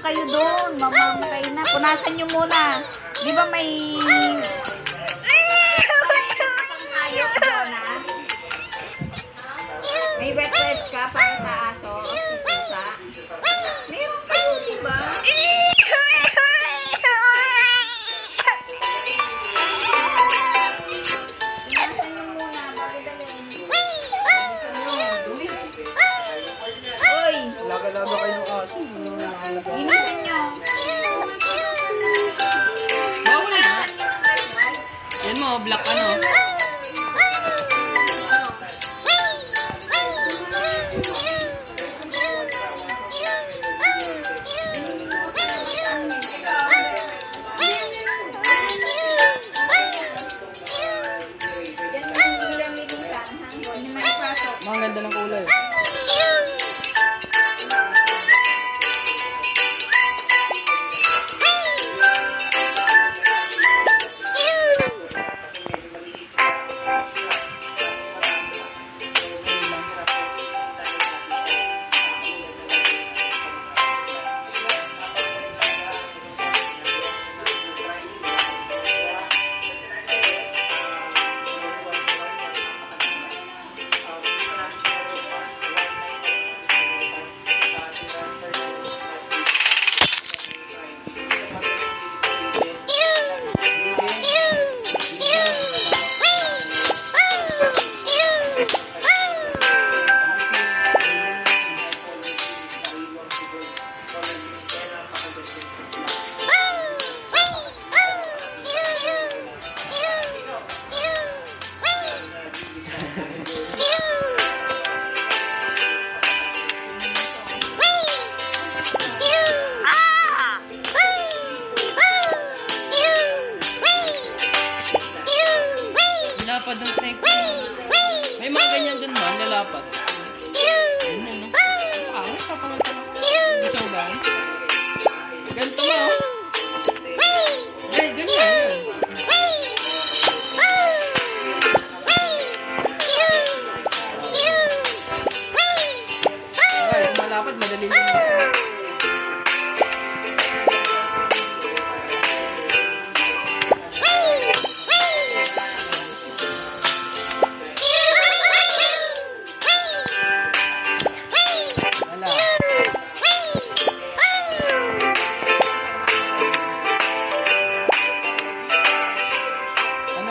Mamang kayo doon. Mamang kayo na. Punasan nyo muna. Di ba may... hayop doon, ha? May wet-wet ka para sa aso o sa pusa. Meron kayo, di ba? Punasan nyo muna. Bago dalhin. Uy! Laga-laga kayo ng aso. Inisan nyo. Punasan nyo ng wet-wet. Yan mo, black ano. Mga ganda ng kulay. Lapad ng snake. May mga ganyan dun ba? Nalapad. Ganyan, no? Pangit pa pangalan ako. Gusto ba? Ganito mo, oh. Ganyan, yan. Okay, kung malapad, madali lang.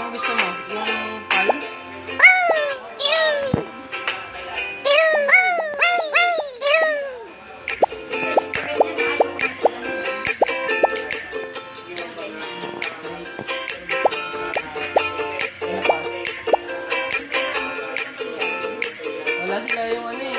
Gusto mo? Yung pal? Wala sila yung ano eh.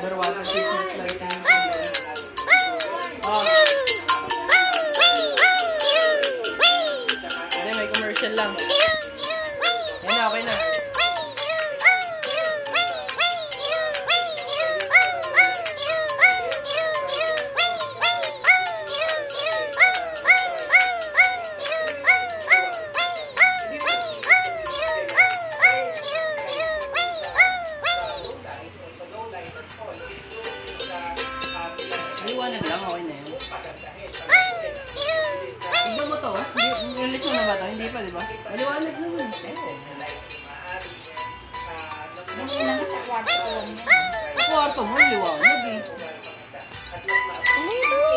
Overwater fishing flight na yung hindi, may commercial lang. Yan na, okay na. Liwanag lang, okay na yun. Tignan mo to, release mo na ba ito? Hindi pa, di ba? Maliwanag naman. Hindi naman sa kwarto lang yan. Sa kwarto mo, liwanag eh.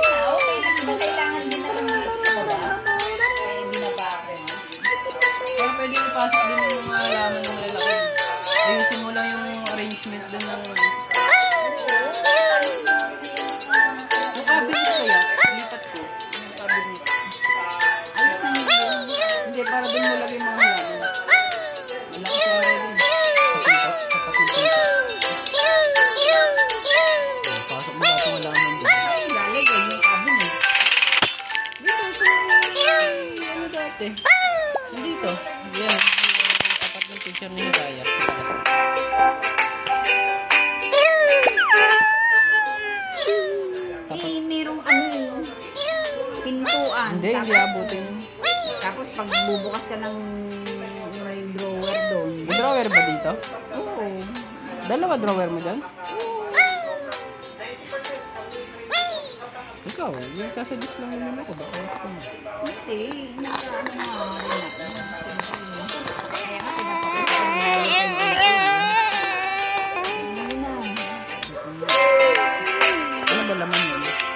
Okay, kasi ba kailangan din na lang dito, diba? Kaya binaba ako. Pero pwede ipasok din yung mga halaman ng lalaki. Ayusin mo lang yung arrangement din ng... Yung cabinet kaya, lipat ko. Yung cabinet. Ayos na nila. Hindi, para din mo lagay mga halaman. Wala ko sa rin. Pasok mo lahat yung halaman din. Lalagay yung cabinet. Dito sa... ano dati? picture ni Hiraya sa taas. Eh, merong ano pintuan. Hindi abutin. Tapos pag bubukas ka ng may drawer doon. May drawer ba dito? Oo. Dalawa drawer mo dyan? Ikaw, yung sasuggest lang naman ako. Baka gusto mo. Hindi. Naka-ano nga rin ako. Kaya nga pinapakita ko na. Ano ba laman yun?